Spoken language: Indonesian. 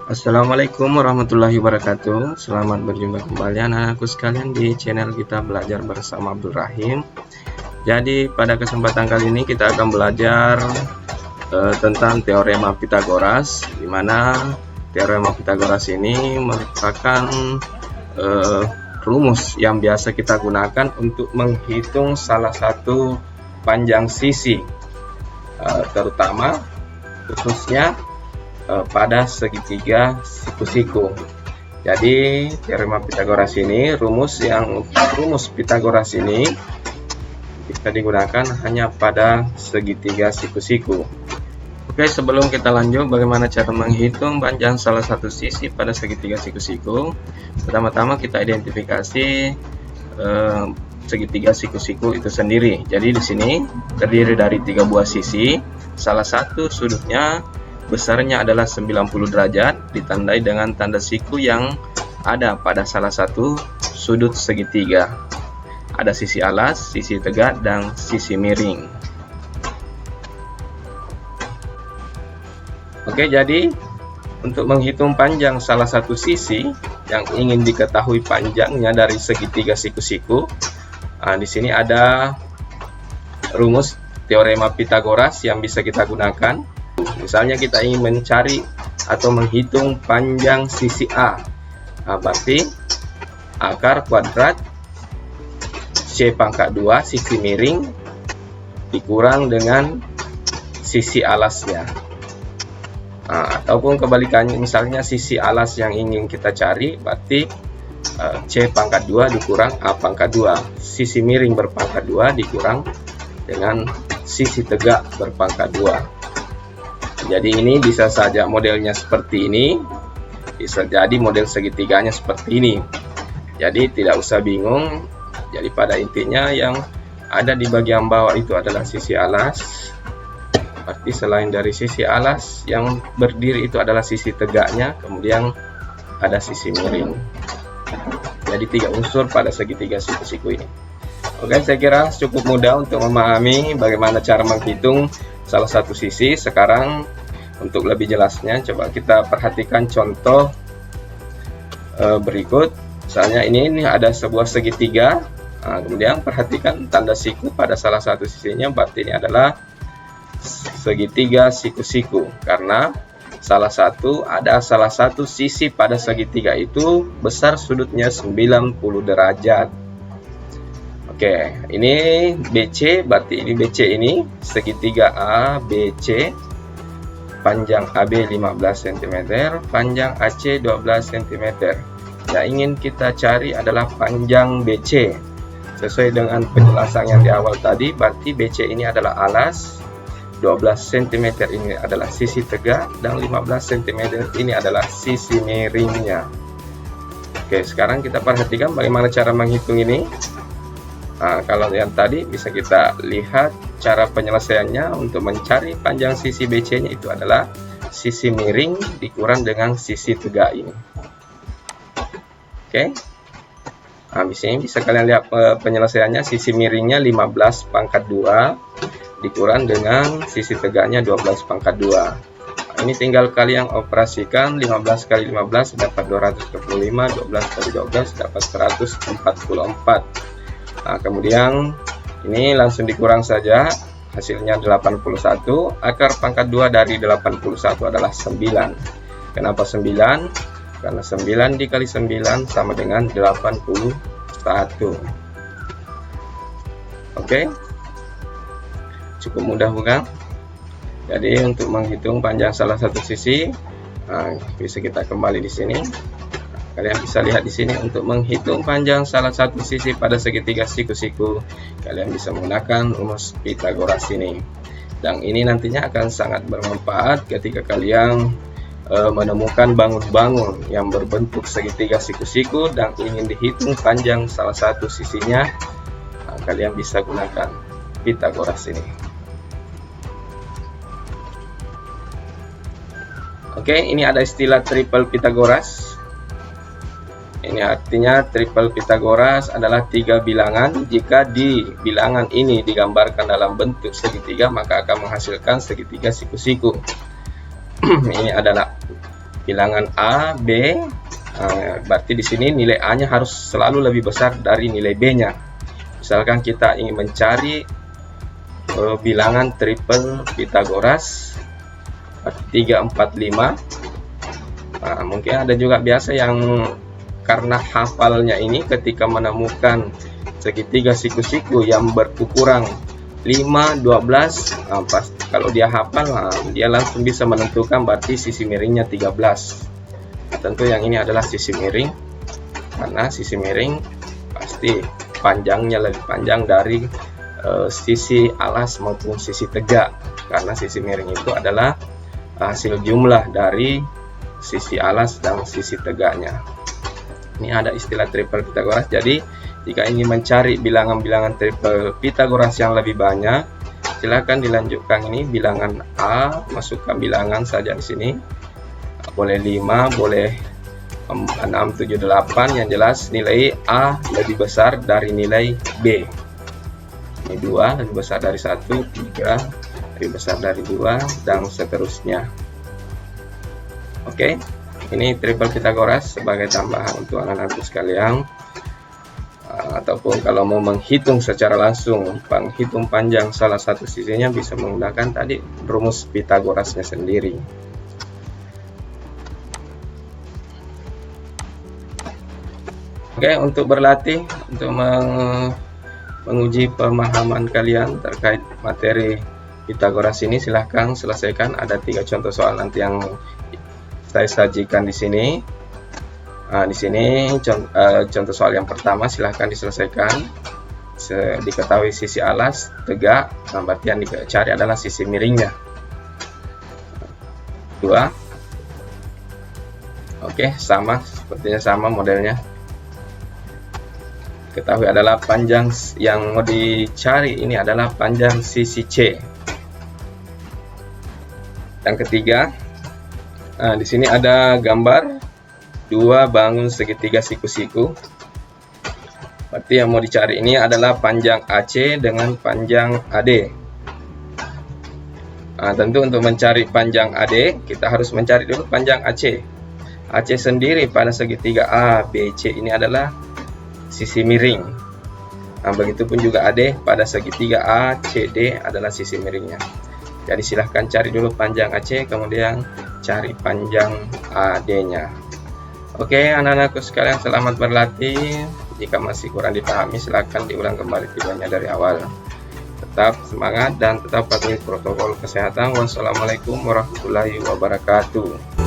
Assalamualaikum warahmatullahi wabarakatuh. Selamat berjumpa kembali anak-anakku sekalian di channel kita belajar bersama Abdul Rahim. Jadi pada kesempatan kali ini kita akan belajar tentang teorema Pythagoras, di mana teorema Pythagoras ini merupakan rumus yang biasa kita gunakan untuk menghitung salah satu panjang sisi, terutama khususnya pada segitiga siku-siku. Jadi teorema Pythagoras ini, rumus Pythagoras ini bisa digunakan hanya pada segitiga siku-siku. Oke, sebelum kita lanjut bagaimana cara menghitung panjang salah satu sisi pada segitiga siku-siku, pertama-tama kita identifikasi segitiga siku-siku itu sendiri. Jadi di sini terdiri dari 3 buah sisi, salah satu sudutnya besarnya adalah 90 derajat, ditandai dengan tanda siku yang ada pada salah satu sudut segitiga. Ada sisi alas, sisi tegak, dan sisi miring. Oke, jadi untuk menghitung panjang salah satu sisi yang ingin diketahui panjangnya dari segitiga siku-siku, di sini ada rumus teorema Pythagoras yang bisa kita gunakan. Misalnya kita ingin mencari atau menghitung panjang sisi A, berarti akar kuadrat C pangkat 2 sisi miring dikurang dengan sisi alasnya. Ataupun kebalikannya, misalnya sisi alas yang ingin kita cari berarti C pangkat 2 dikurang A pangkat 2. Sisi miring berpangkat 2 dikurang dengan sisi tegak berpangkat 2. Jadi ini bisa saja modelnya seperti ini, bisa jadi model segitiganya seperti ini. Jadi tidak usah bingung. Jadi pada intinya yang ada di bagian bawah itu adalah sisi alas. Berarti selain dari sisi alas yang berdiri itu adalah sisi tegaknya, kemudian ada sisi miring. Jadi 3 unsur pada segitiga siku-siku ini. Oke, saya kira cukup mudah untuk memahami bagaimana cara menghitung salah satu sisi. Sekarang untuk lebih jelasnya, coba kita perhatikan contoh berikut. Misalnya ini ada sebuah segitiga, kemudian perhatikan tanda siku pada salah satu sisinya, berarti ini adalah segitiga siku-siku, karena ada salah satu sisi pada segitiga itu besar sudutnya 90 derajat. Oke, ini BC, berarti ini BC ini segitiga ABC, panjang AB 15 cm, panjang AC 12 cm. Yang ingin kita cari adalah panjang BC. Sesuai dengan penjelasan yang di awal tadi, berarti BC ini adalah alas, 12 cm ini adalah sisi tegak, dan 15 cm ini adalah sisi miringnya. Oke, sekarang kita perhatikan bagaimana cara menghitung ini. Kalau yang tadi bisa kita lihat cara penyelesaiannya. Untuk mencari panjang sisi BC-nya itu adalah sisi miring dikurang dengan sisi tegak ini. Oke. Di sini bisa kalian lihat penyelesaiannya. Sisi miringnya 15 pangkat 2 dikurang dengan sisi tegaknya 12 pangkat 2. Ini tinggal kalian operasikan. 15 kali 15 dapat 225, 12 kali 12 dapat 144. Kemudian ini langsung dikurang saja, hasilnya 81. Akar pangkat 2 dari 81 adalah 9. Kenapa 9? Karena 9 dikali 9 sama dengan 81. Oke, cukup mudah bukan? Jadi untuk menghitung panjang salah satu sisi, bisa kita kembali di sini. Kalian bisa lihat di sini, untuk menghitung panjang salah satu sisi pada segitiga siku-siku, kalian bisa menggunakan rumus Pythagoras ini. Dan ini nantinya akan sangat bermanfaat ketika kalian menemukan bangun-bangun yang berbentuk segitiga siku-siku dan ingin dihitung panjang salah satu sisinya. Kalian bisa gunakan Pythagoras ini. Oke, ini ada istilah triple Pythagoras. Ini artinya triple Pythagoras adalah 3 bilangan. Jika di bilangan ini digambarkan dalam bentuk segitiga, maka akan menghasilkan segitiga siku-siku. Ini adalah bilangan A, B, berarti di sini nilai A-nya harus selalu lebih besar dari nilai B-nya. Misalkan kita ingin mencari bilangan triple Pythagoras 3, 4, 5. Mungkin ada juga biasa yang karena hafalnya ini ketika menemukan segitiga siku-siku yang berukuran 5, 12, pas kalau dia hafal, dia langsung bisa menentukan berarti sisi miringnya 13. Tentu yang ini adalah sisi miring, karena sisi miring pasti panjangnya lebih panjang dari sisi alas maupun sisi tegak, karena sisi miring itu adalah hasil jumlah dari sisi alas dan sisi tegaknya. Ini ada istilah triple Pythagoras. Jadi jika ingin mencari bilangan-bilangan triple Pythagoras yang lebih banyak, silakan dilanjutkan ini bilangan A, masukkan bilangan saja di sini. Boleh 5, boleh 6, 7, 8, yang jelas nilai A lebih besar dari nilai B. Ini 2 lebih besar dari 1, 3 lebih besar dari 2, dan seterusnya. Oke, ini triple Pythagoras sebagai tambahan untuk anak-anakku sekalian. Ataupun kalau mau menghitung secara langsung, penghitung panjang salah satu sisinya bisa menggunakan tadi rumus Pythagorasnya sendiri. Oke, untuk berlatih, untuk menguji pemahaman kalian terkait materi Pythagoras ini, silahkan selesaikan. Ada 3 contoh soal nanti yang saya sajikan di sini. Di sini contoh soal yang pertama, silahkan diselesaikan. Diketahui sisi alas tegak, berarti yang dicari adalah sisi miringnya. 2. Oke, sama, sepertinya sama modelnya. Ketahui adalah panjang yang mau dicari ini adalah panjang sisi C. Yang ketiga, di sini ada gambar 2 bangun segitiga siku-siku. Berarti yang mau dicari ini adalah panjang AC dengan panjang AD. Tentu untuk mencari panjang AD, kita harus mencari dulu panjang AC. AC sendiri pada segitiga A, B, C ini adalah sisi miring. Begitupun juga AD pada segitiga A, C, D adalah sisi miringnya. Jadi silahkan cari dulu panjang AC, kemudian cari panjang AD-nya. Oke, anak-anakku sekalian, selamat berlatih. Jika masih kurang dipahami, silahkan diulang kembali videonya dari awal. Tetap semangat dan tetap patuhi protokol kesehatan. Wassalamualaikum warahmatullahi wabarakatuh.